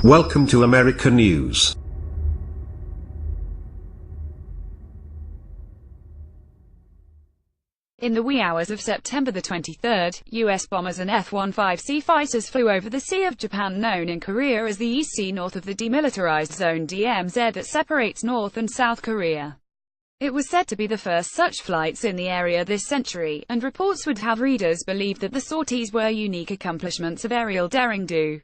Welcome to America News. In the wee hours of September the 23rd, U.S. bombers and F-15C fighters flew over the Sea of Japan, known in Korea as the East Sea, north of the Demilitarized Zone DMZ that separates North and South Korea. It was said to be the first such flights in the area this century, and reports would have readers believe that the sorties were unique accomplishments of aerial daring-do.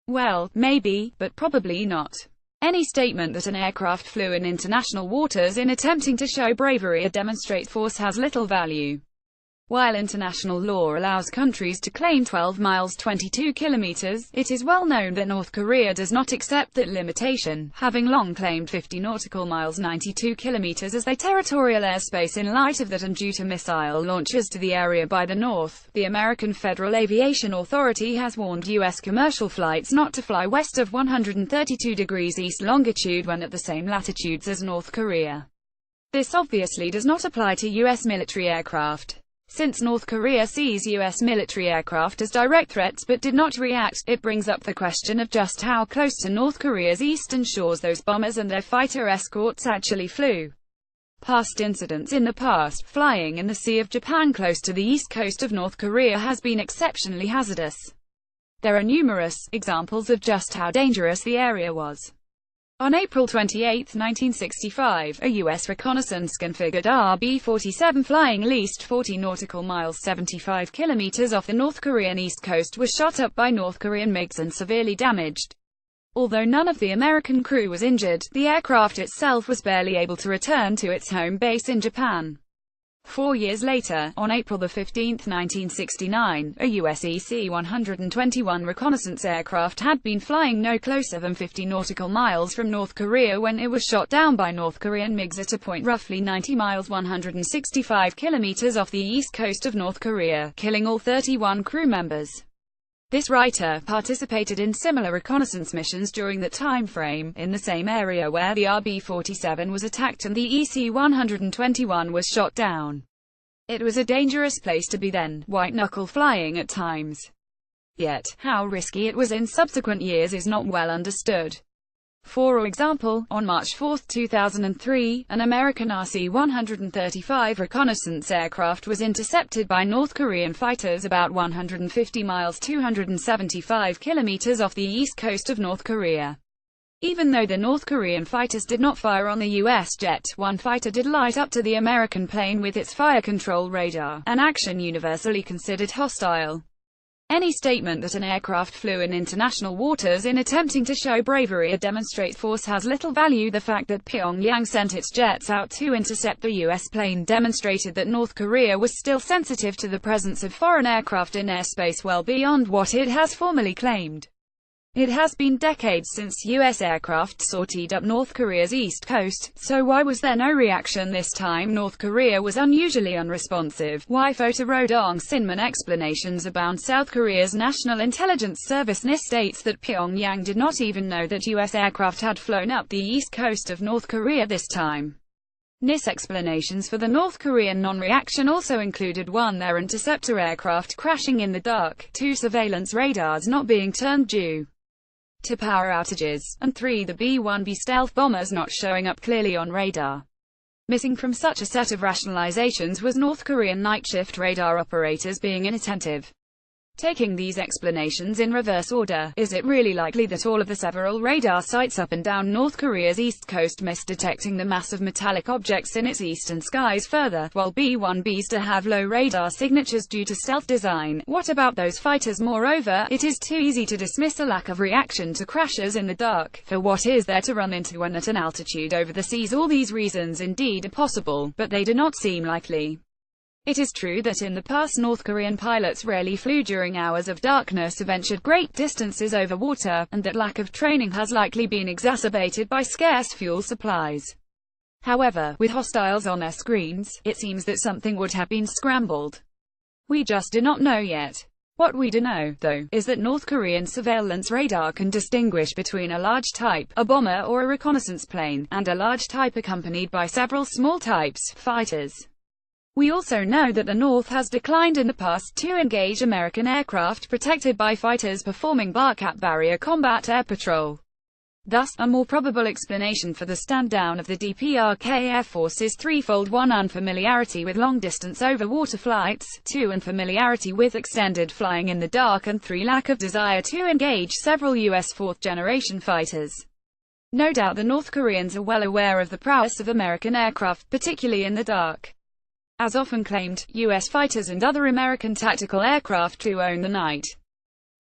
Well, maybe, but probably not. Any statement that an aircraft flew in international waters in attempting to show bravery or demonstrate force has little value. While international law allows countries to claim 12 miles 22 kilometers, it is well known that North Korea does not accept that limitation, having long claimed 50 nautical miles 92 kilometers as their territorial airspace. In light of that, and due to missile launches to the area by the North, the American Federal Aviation Authority has warned U.S. commercial flights not to fly west of 132 degrees east longitude when at the same latitudes as North Korea. This obviously does not apply to U.S. military aircraft. Since North Korea sees U.S. military aircraft as direct threats but did not react, it brings up the question of just how close to North Korea's eastern shores those bombers and their fighter escorts actually flew. Past incidents in the past, flying in the Sea of Japan close to the east coast of North Korea has been exceptionally hazardous. There are numerous examples of just how dangerous the area was. On April 28, 1965, a U.S. reconnaissance-configured RB-47 flying least 40 nautical miles 75 kilometers off the North Korean east coast was shot up by North Korean MiGs and severely damaged. Although none of the American crew was injured, the aircraft itself was barely able to return to its home base in Japan. 4 years later, on April 15, 1969, a US EC-121 reconnaissance aircraft had been flying no closer than 50 nautical miles from North Korea when it was shot down by North Korean MiGs at a point roughly 90 miles 165 kilometers off the east coast of North Korea, killing all 31 crew members. This writer participated in similar reconnaissance missions during that time frame, in the same area where the RB-47 was attacked and the EC-121 was shot down. It was a dangerous place to be then, white-knuckle flying at times. Yet, how risky it was in subsequent years is not well understood. For example, on March 4, 2003, an American RC-135 reconnaissance aircraft was intercepted by North Korean fighters about 150 miles 275 kilometers off the east coast of North Korea. Even though the North Korean fighters did not fire on the U.S. jet, one fighter did light up to the American plane with its fire control radar, an action universally considered hostile. Any statement that an aircraft flew in international waters in attempting to show bravery or demonstrate force has little value. The fact that Pyongyang sent its jets out to intercept the U.S. plane demonstrated that North Korea was still sensitive to the presence of foreign aircraft in airspace well beyond what it has formally claimed. It has been decades since U.S. aircraft sortied up North Korea's east coast, so why was there no reaction this time? North Korea was unusually unresponsive. Why? Photo-Rodong Sinman explanations abound. South Korea's National Intelligence Service NIS states that Pyongyang did not even know that U.S. aircraft had flown up the east coast of North Korea this time. NIS explanations for the North Korean non-reaction also included 1. Their interceptor aircraft crashing in the dark, 2. Surveillance radars not being turned due to power outages, and 3. The B-1B stealth bombers not showing up clearly on radar. Missing from such a set of rationalizations was North Korean night shift radar operators being inattentive. Taking these explanations in reverse order, is it really likely that all of the several radar sites up and down North Korea's east coast missed detecting the mass of metallic objects in its eastern skies further, while B-1Bs to have low radar signatures due to stealth design? What about those fighters? Moreover, it is too easy to dismiss a lack of reaction to crashes in the dark, for what is there to run into when at an altitude over the seas? All these reasons indeed are possible, but they do not seem likely. It is true that in the past North Korean pilots rarely flew during hours of darkness or ventured great distances over water, and that lack of training has likely been exacerbated by scarce fuel supplies. However, with hostiles on their screens, it seems that something would have been scrambled. We just do not know yet. What we do know, though, is that North Korean surveillance radar can distinguish between a large type, a bomber or a reconnaissance plane, and a large type accompanied by several small types, fighters. We also know that the North has declined in the past to engage American aircraft protected by fighters performing BARCAT barrier combat air patrol. Thus, a more probable explanation for the stand-down of the DPRK Air Force is threefold: 1. Unfamiliarity with long-distance over-water flights, 2. Unfamiliarity with extended flying in the dark, and 3. Lack of desire to engage several U.S. fourth-generation fighters. No doubt the North Koreans are well aware of the prowess of American aircraft, particularly in the dark. As often claimed, U.S. fighters and other American tactical aircraft flew on the night.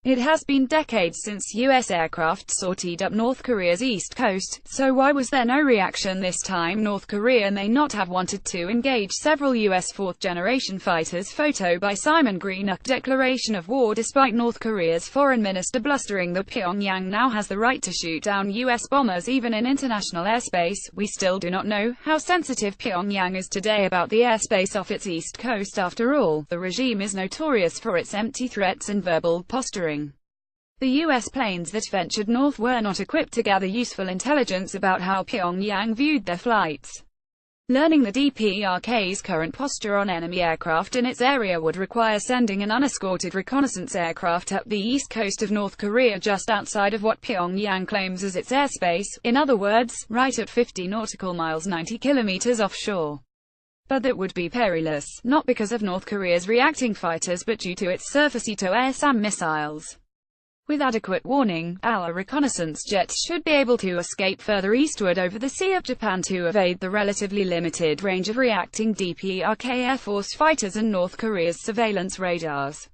It has been decades since U.S. aircraft sortied up North Korea's east coast, so why was there no reaction this time? North Korea may not have wanted to engage several U.S. fourth-generation fighters. Photo by Simon Greenock. Declaration of war. Despite North Korea's foreign minister blustering that Pyongyang now has the right to shoot down U.S. bombers even in international airspace, we still do not know how sensitive Pyongyang is today about the airspace off its east coast. After all, the regime is notorious for its empty threats and verbal posturing. The U.S. planes that ventured north were not equipped to gather useful intelligence about how Pyongyang viewed their flights. Learning the DPRK's current posture on enemy aircraft in its area would require sending an unescorted reconnaissance aircraft up the east coast of North Korea just outside of what Pyongyang claims as its airspace, in other words, right at 50 nautical miles 90 kilometers offshore. But that would be perilous, not because of North Korea's reacting fighters but due to its surface-to-air SAM missiles. With adequate warning, our reconnaissance jets should be able to escape further eastward over the Sea of Japan to evade the relatively limited range of reacting DPRK Air Force fighters and North Korea's surveillance radars.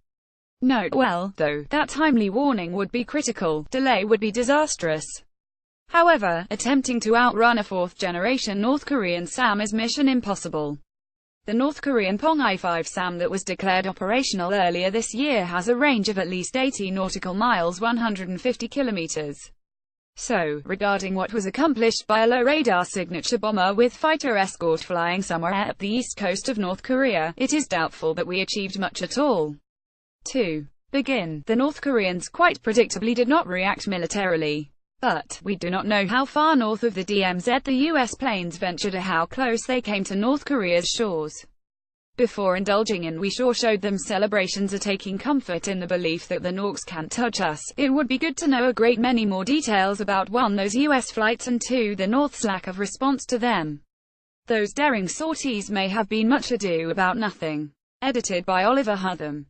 Note well, though, that timely warning would be critical, delay would be disastrous. However, attempting to outrun a fourth-generation North Korean SAM is mission impossible. The North Korean Pong-I-5 SAM that was declared operational earlier this year has a range of at least 80 nautical miles 150 kilometers. So, regarding what was accomplished by a low radar signature bomber with fighter escort flying somewhere up the east coast of North Korea, it is doubtful that we achieved much at all. 2. Begin. The North Koreans quite predictably did not react militarily. But, we do not know how far north of the DMZ the U.S. planes ventured or how close they came to North Korea's shores. Before indulging in "we sure showed them" celebrations or taking comfort in the belief that the Norks can't touch us, it would be good to know a great many more details about 1. Those U.S. flights and 2. the North's lack of response to them. Those daring sorties may have been much ado about nothing. Edited by Oliver Hutham.